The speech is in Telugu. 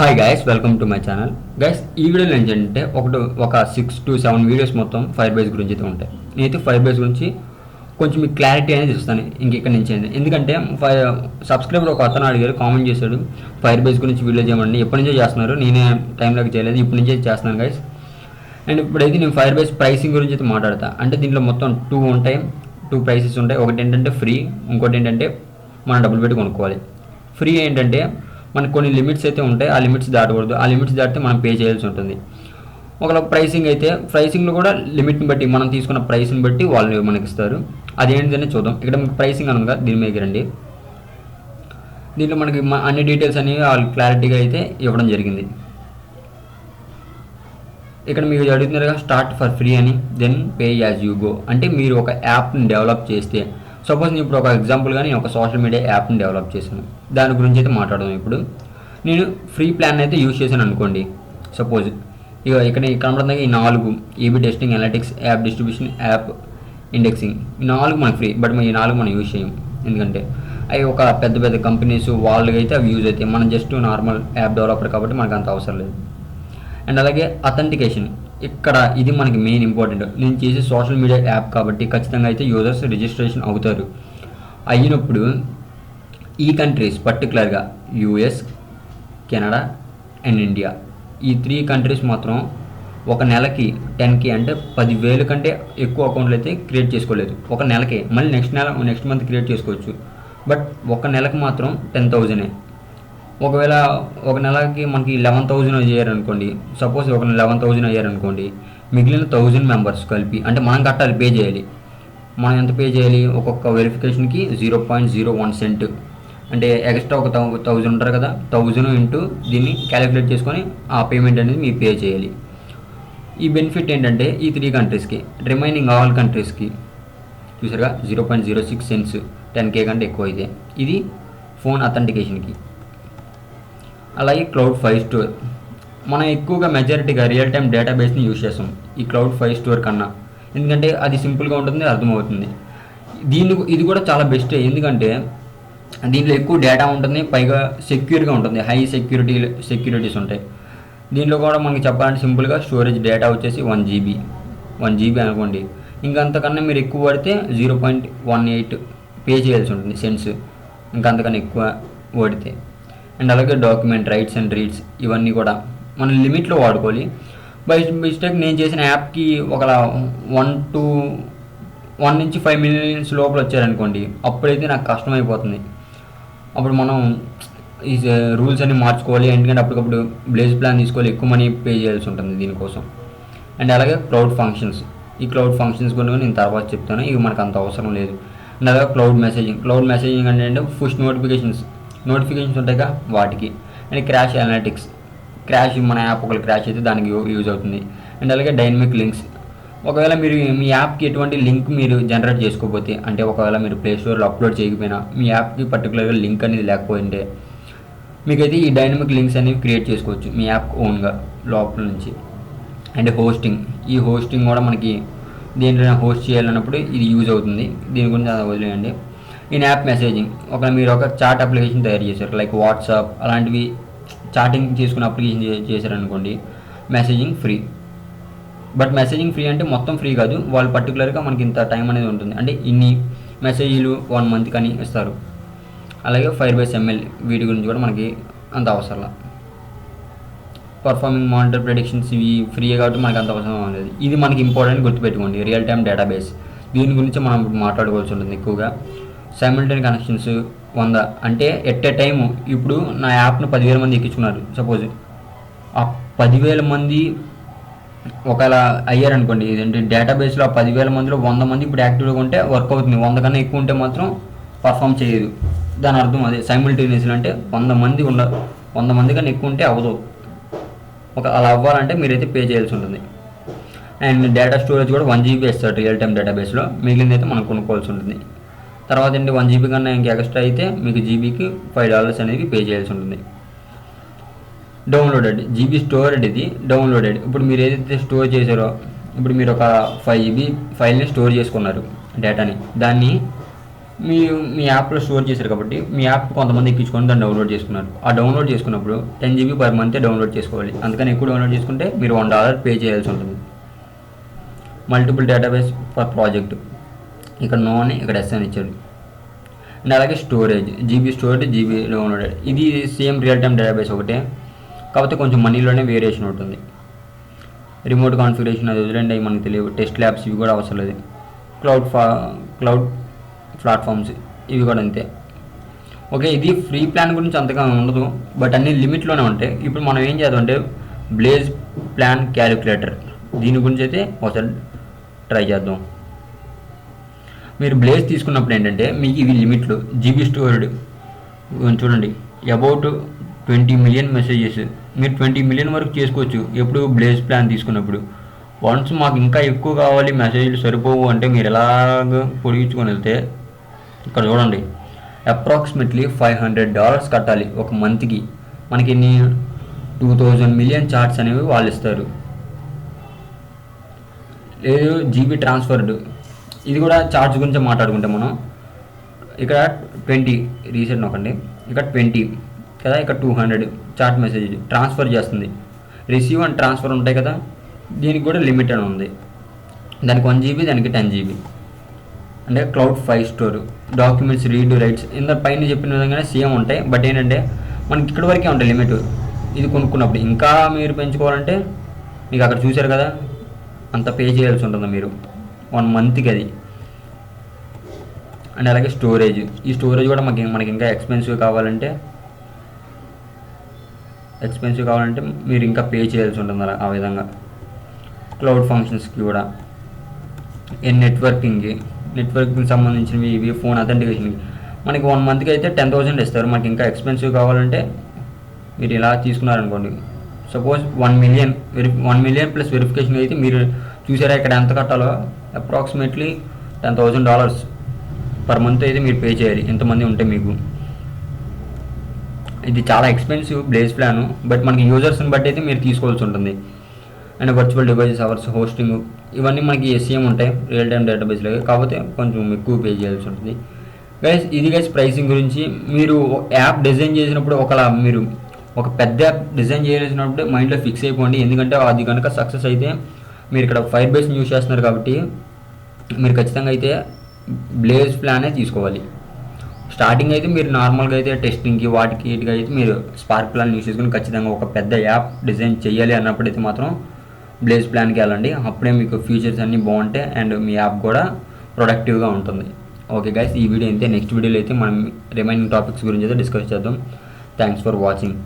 Hi guys, welcome to my channel. Guys, ఈ వీడియోలో ఏంటంటే ఒక 6 to 7 వీడియోస్ మొత్తం ఫైర్ బేస్ గురించి అయితే ఉంటాయి. నేనైతే ఫైర్ బేస్ గురించి కొంచెం మీకు క్లారిటీ అనేది ఇస్తాను ఇంకెక్కడి నుంచి అండి. ఎందుకంటే సబ్స్క్రైబర్ ఒక అతను అడిగారు, కామెంట్ చేశాడు, ఫైర్ బేస్ గురించి వీడియో చేయమండి. ఎప్పటి నుంచో చేస్తున్నారు, నేనే టైంలోకి చేయలేదు, ఇప్పటి నుంచే చేస్తున్నాను గైస్. అండ్ ఇప్పుడైతే నేను ఫైర్ బేస్ ప్రైసింగ్ గురించి అయితే మాట్లాడతా. అంటే దీంట్లో మొత్తం టూ ప్రైసెస్ ఉంటాయి. ఒకటి ఏంటంటే ఫ్రీ, ఇంకోటి ఏంటంటే మనం డబ్బులు పెట్టి కొనుక్కోవాలి. ఫ్రీ ఏంటంటే మనకు కొన్ని లిమిట్స్ అయితే ఉంటాయి, ఆ లిమిట్స్ దాటకూడదు, ఆ లిమిట్స్ దాటితే మనం పే చేయాల్సి ఉంటుంది. ఒకవేళ ప్రైసింగ్ అయితే ప్రైసింగ్లో కూడా లిమిట్ని బట్టి మనం తీసుకున్న ప్రైస్ని బట్టి వాళ్ళు మనకి ఇస్తారు. అదేంటిదని చూద్దాం. ఇక్కడ మీకు ప్రైసింగ్ అనగా దీని మీద రండి. దీంట్లో మనకి అన్ని డీటెయిల్స్ అనేవి వాళ్ళు క్లారిటీగా అయితే ఇవ్వడం జరిగింది. ఇక్కడ మీకు అడుగుతున్నారుగా స్టార్ట్ ఫర్ ఫ్రీ అని, then pay as you go. అంటే మీరు ఒక యాప్ని డెవలప్ చేస్తే, సపోజ్ నేను ఇప్పుడు ఒక ఎగ్జాంపుల్గా నేను ఒక సోషల్ మీడియా యాప్ని డెవలప్ చేశాను, దాని గురించి అయితే మాట్లాడదాం. ఇప్పుడు నేను ఫ్రీ ప్లాన్ అయితే యూజ్ చేశాను అనుకోండి. సపోజ్ ఇక్కడ కనబడుతుంది ఈ 4 AB testing, analytics, app distribution, app indexing, ఈ 4 మనకు ఫ్రీ. బట్ ఈ 4 మనం యూజ్ చేయం, ఎందుకంటే అవి ఒక పెద్ద పెద్ద కంపెనీస్ వాళ్ళకి అయితే అవి యూజ్ అవుతాయి. మనం జస్ట్ నార్మల్ యాప్ డెవలపర్ కాబట్టి మనకు అంత అవసరం లేదు. అండ్ అలాగే అథెంటికేషన్, ఇక్కడ ఇది మనకి మెయిన్ ఇంపార్టెంట్. నేను చేసే సోషల్ మీడియా యాప్ కాబట్టి ఖచ్చితంగా అయితే యూజర్స్ రిజిస్ట్రేషన్ అవుతారు. అయినప్పుడు ఈ కంట్రీస్ పర్టికులర్గా యూఎస్, కెనడా అండ్ ఇండియా, ఈ 3 కంట్రీస్ మాత్రం ఒక నెలకి 10K అంటే 10,000 కంటే ఎక్కువ అకౌంట్లు అయితే క్రియేట్ చేసుకోలేదు ఒక నెలకి. మళ్ళీ నెక్స్ట్ మంత్ క్రియేట్ చేసుకోవచ్చు, బట్ ఒక నెలకు మాత్రం 10,000. ఒకవేళ ఒక నెలకి మనకి 11,000 అయ్యారనుకోండి, సపోజ్ ఒక 11,000 అయ్యారనుకోండి, మిగిలిన 1,000 మెంబర్స్ కలిపి అంటే మనం కట్టాలి, పే చేయాలి. మనం ఎంత పే చేయాలి? ఒక్కొక్క వెరిఫికేషన్కి 0.01 సెంట్, అంటే ఎక్స్ట్రా ఒక 1,000 ఉంటారు కదా, 1,000 ఇంటూ దీన్ని క్యాలిక్యులేట్ చేసుకొని ఆ పేమెంట్ అనేది మీరు పే చేయాలి. ఈ బెనిఫిట్ ఏంటంటే ఈ 3 కంట్రీస్కి, రిమైనింగ్ ఆల్ కంట్రీస్కి చూసారుగా 0.06 సెంట్స్ 10K కంటే ఎక్కువ అయితే. ఇది ఫోన్ అథెంటికేషన్కి. అలాగే క్లౌడ్ ఫైల్ స్టోర్, మనం ఎక్కువగా మెజారిటీగా రియల్ టైమ్ డేటాబేస్ని యూజ్ చేస్తాం ఈ క్లౌడ్ ఫైల్ స్టోర్ కన్నా, ఎందుకంటే అది సింపుల్గా ఉంటుంది, అర్థమవుతుంది. ఇది కూడా చాలా బెస్ట్, ఎందుకంటే దీంట్లో ఎక్కువ డేటా ఉంటుంది, పైగా సెక్యూర్గా ఉంటుంది, హై సెక్యూరిటీస్ ఉంటాయి. దీంట్లో కూడా మనకి చెప్పాలంటే సింపుల్గా స్టోరేజ్ డేటా వచ్చేసి 1 GB అనుకోండి. ఇంకా అంతకన్నా మీరు ఎక్కువ పడితే 0.18 పే చేయాల్సి ఉంటుంది సెంట్స్, ఇంకా అంతకన్నా ఎక్కువ పడితే. అండ్ అలాగే డాక్యుమెంట్ రైట్స్ అండ్ రీడ్స్, ఇవన్నీ కూడా మనం లిమిట్లో వాడుకోవాలి. బై మిస్టేక్ నేను చేసిన యాప్కి ఒక 1 నుంచి 5 మిలియన్స్ లోపల వచ్చారనుకోండి, అప్పుడైతే నాకు కష్టమైపోతుంది. అప్పుడు మనం ఈ రూల్స్ అన్ని మార్చుకోవాలి, ఎందుకంటే అప్పటికప్పుడు బ్లేజ్ ప్లాన్ తీసుకోవాలి, ఎక్కువ మనీ పే చేయాల్సి ఉంటుంది దీనికోసం. అండ్ అలాగే క్లౌడ్ ఫంక్షన్స్, ఈ క్లౌడ్ ఫంక్షన్స్ కూడా నేను తర్వాత చెప్తాను, ఇవి మనకు అంత అవసరం లేదు. అండ్ అలాగే క్లౌడ్ మెసేజింగ్ అంటే పుష్ నోటిఫికేషన్స్ ఉంటాయిగా వాటికి. అండ్ క్రాష్ అనలిటిక్స్, మన యాప్ ఒకళ్ళు క్రాష్ అయితే దానికి యూజ్ అవుతుంది. అండ్ అలాగే డైనమిక్ లింక్స్, ఒకవేళ మీరు మీ యాప్కి ఎటువంటి లింక్ మీరు జనరేట్ చేసుకోకపోతే, అంటే ఒకవేళ మీరు ప్లే స్టోర్లో అప్లోడ్ చేయకపోయినా, మీ యాప్కి పర్టికులర్గా లింక్ అనేది లేకపోయింటే, మీకైతే ఈ డైనమిక్ లింక్స్ అనేవి క్రియేట్ చేసుకోవచ్చు మీ యాప్ ఓన్గా లోపల నుంచి. అండ్ ఈ హోస్టింగ్ కూడా మనకి దేంట్లో హోస్ట్ చేయాలన్నప్పుడు ఇది యూజ్ అవుతుంది, దీని గురించి వదిలేయండి. ఇన్ యాప్ మెసేజింగ్, మీరు ఒక చాట్ అప్లికేషన్ తయారు చేశారు, లైక్ వాట్సాప్ అలాంటివి చాటింగ్ చేసుకునే అప్లికేషన్ చేశారనుకోండి, messaging free. But messaging free అంటే మొత్తం ఫ్రీ కాదు, వాళ్ళు పర్టికులర్గా మనకి ఇంత టైం అనేది ఉంటుంది, అంటే ఇన్ని మెసేజ్లు 1 month కానీ ఇస్తారు. అలాగే Firebase ML, వీటి గురించి కూడా మనకి అంత అవసరం. పర్ఫార్మింగ్ మానిటర్ ప్రెడిక్షన్స్, ఇవి ఫ్రీ కాబట్టి మనకి అంత అవసరం అనేది. ఇది మనకి ఇంపార్టెంట్, గుర్తుపెట్టుకోండి. రియల్ టైమ్ డేటాబేస్, దీని గురించి మనం మాట్లాడుకోవాల్సి ఉంటుంది ఎక్కువగా. సైమల్టేనియస్ కనెక్షన్స్ 100, అంటే ఎట్ ఏ టైము ఇప్పుడు నా యాప్ను 10,000 మంది ఎక్కించుకున్నారు సపోజ్, ఆ 10,000 మంది ఒకవేళ అయ్యారనుకోండి, ఇదేంటి డేటాబేస్లో ఆ 10,000 మందిలో 100 మంది ఇప్పుడు యాక్టివ్గా ఉంటే వర్క్ అవుతుంది, 100 కన్నా ఎక్కువ ఉంటే మాత్రం పర్ఫామ్ చేయదు. దాని అర్థం అదే. సైమల్టేనియస్లో అంటే 100 మంది కన్నా ఎక్కువ ఉంటే అవ్వదు. అలా అవ్వాలంటే మీరైతే పే చేయాల్సి ఉంటుంది. అండ్ డేటా స్టోరేజ్ కూడా 1 GB ఇస్తాడు రియల్ టైమ్ డేటాబేస్లో, మిగిలింది అయితే మనం కొనుక్కోవాల్సి ఉంటుంది. తర్వాత ఏంటి 1 GB కన్నా ఇంకా ఎక్స్ట్రా అయితే మీకు జీబీకి $5 అనేది పే చేయాల్సి ఉంటుంది. జీబీ స్టోర్డ్, ఇది డౌన్లోడెడ్. ఇప్పుడు మీరు ఏదైతే స్టోర్ చేశారో, ఇప్పుడు మీరు ఒక 5 GB ఫైల్ని స్టోర్ చేసుకున్నారు డేటాని, దాన్ని మీ యాప్లో స్టోర్ చేశారు కాబట్టి మీ యాప్ కొంతమంది ఎక్కించుకొని దాన్ని డౌన్లోడ్ చేసుకున్నారు. ఆ డౌన్లోడ్ చేసుకున్నప్పుడు 10 GB పర్ మంత్ డౌన్లోడ్ చేసుకోవాలి. అందుకని ఎక్కువ డౌన్లోడ్ చేసుకుంటే మీరు $1 పే చేయాల్సి ఉంటుంది. మల్టిపుల్ డేటాబేస్ ఫర్ ప్రాజెక్ట్, ఇక్కడ నో అని ఇక్కడ ఎస్ అని ఇచ్చాడు. అండ్ అలాగే storage, GB storage, GB downloaded. ఇది సేమ్ రియల్ టైమ్ డేటాబేస్ ఒకటే, కాకపోతే కొంచెం మనీలోనే వేరియేషన్ ఉంటుంది. రిమోట్ కాన్ఫిగరేషన్ అది వదిలేండి, అవి మనకు తెలియదు. టెస్ట్ ల్యాబ్స్ ఇవి కూడా అవసరం లేదు. క్లౌడ్ ప్లాట్ఫామ్స్ ఇవి కూడా అంతే. ఓకే, ఇది ఫ్రీ ప్లాన్ గురించి అంతగా ఉండదు, బట్ అన్ని లిమిట్లోనే ఉంటాయి. ఇప్పుడు మనం ఏం చేద్దామంటే బ్లేజ్ ప్లాన్ క్యాలిక్యులేటర్, దీని గురించి అయితే ఒకసారి ట్రై చేద్దాం. మీరు బ్లేజ్ తీసుకున్నప్పుడు ఏంటంటే మీకు ఇవి లిమిట్లు. జీబీ స్టోర్డ్ చూడండి, అబౌట్ 20 మిలియన్ మెసేజెస్, మీరు 20 మిలియన్ వరకు చేసుకోవచ్చు ఎప్పుడు బ్లేజ్ ప్లాన్ తీసుకున్నప్పుడు. వన్స్ మాకు ఇంకా ఎక్కువ కావాలి, మెసేజ్లు సరిపోవు అంటే మీరు ఎలాగ పొడిగించుకొని వెళ్తే ఇక్కడ చూడండి, అప్రాక్సిమేట్లీ $500 కట్టాలి ఒక మంత్కి. మనకి ఎన్ని 2000 మిలియన్ చార్ట్స్ అనేవి వాళ్ళు ఇస్తారు. లేదు జీబీ ట్రాన్స్ఫర్డ్, ఇది కూడా చార్జ్ గురించి మాట్లాడుకుంటే మనం ఇక్కడ 20 రీసెంట్ నొక్కండి, ఇక్కడ 20 కదా, ఇక్కడ 200 చార్ట్ మెసేజ్ ట్రాన్స్ఫర్ చేస్తుంది. రిసీవ్ అండ్ ట్రాన్స్ఫర్ ఉంటాయి కదా, దీనికి కూడా లిమిట్ అని ఉంది. దానికి 1 GB, దానికి 10 GB. అంటే cloud file store, documents, read, rights ఇంత పైన చెప్పిన విధంగానే సేమ్ ఉంటాయి. బట్ ఏంటంటే మనకి ఇక్కడ వరకే ఉంటాయి లిమిట్. ఇది కొనుక్కున్నప్పుడు ఇంకా మీరు పెంచుకోవాలంటే మీకు అక్కడ చూశారు కదా అంత పే చేయాల్సి ఉంటుంది మీరు 1 మంత్కి అది. అండ్ అలాగే స్టోరేజ్, ఈ స్టోరేజ్ కూడా మనకి ఇంకా ఎక్స్పెన్సివ్ కావాలంటే మీరు ఇంకా పే చేయాల్సి ఉంటుంది అలా ఆ విధంగా. క్లౌడ్ ఫంక్షన్స్కి కూడా, నెట్వర్కింగ్కి సంబంధించినవి ఇవి, ఫోన్ అథెంటికేషన్కి మనకి 1 మంత్కి అయితే 10,000 ఇస్తారు. మనకి ఇంకా ఎక్స్పెన్సివ్ కావాలంటే మీరు ఇలా తీసుకున్నారనుకోండి, సపోజ్ 1 మిలియన్ ప్లస్ వెరిఫికేషన్ అయితే మీరు చూసారా ఇక్కడ ఎంత కట్టాలో, అప్రాక్సిమేట్లీ $10,000 పర్ మంత్ అయితే మీరు పే చేయాలి ఎంతమంది ఉంటే మీకు. ఇది చాలా ఎక్స్పెన్సివ్ బ్లేజ్ ప్లాను, బట్ మనకి యూజర్స్ని బట్టి అయితే మీరు తీసుకోవాల్సి ఉంటుంది. And virtual devices hours, hosting ఇవన్నీ మనకి ఎస్సీఎం ఉంటాయి రియల్ టైమ్ డేటాబేస్లో, కాకపోతే కొంచెం ఎక్కువ పే చేయాల్సి ఉంటుంది. గైస్ ఇది ప్రైసింగ్ గురించి. మీరు యాప్ డిజైన్ చేసినప్పుడు మీరు ఒక పెద్ద యాప్ డిజైన్ చేసినప్పుడు మైండ్లో ఫిక్స్ అయిపోండి. ఎందుకంటే అది కనుక సక్సెస్ అయితే మీరు ఇక్కడ ఫైర్బేస్ని యూజ్ చేస్తున్నారు కాబట్టి మీరు ఖచ్చితంగా అయితే బ్లేజ్ ప్లానే తీసుకోవాలి. స్టార్టింగ్ అయితే మీరు నార్మల్గా అయితే టెస్టింగ్కి వాటికి వీటికి అయితే మీరు స్పార్క్ ప్లాన్ యూజ్ చేసుకుని ఖచ్చితంగా ఒక పెద్ద యాప్ డిజైన్ చేయాలి అన్నప్పుడైతే మాత్రం బ్లేజ్ ప్లాన్కి వెళ్ళండి. అప్పుడే మీకు ఫీచర్స్ అన్నీ బాగుంటాయి అండ్ మీ యాప్ కూడా ప్రొడక్టివ్గా ఉంటుంది. ఓకే గైస్, ఈ వీడియో అయితే నెక్స్ట్ వీడియోలో అయితే మనం రిమైనింగ్ టాపిక్స్ గురించి అయితే డిస్కస్ చేద్దాం. Thanks for watching.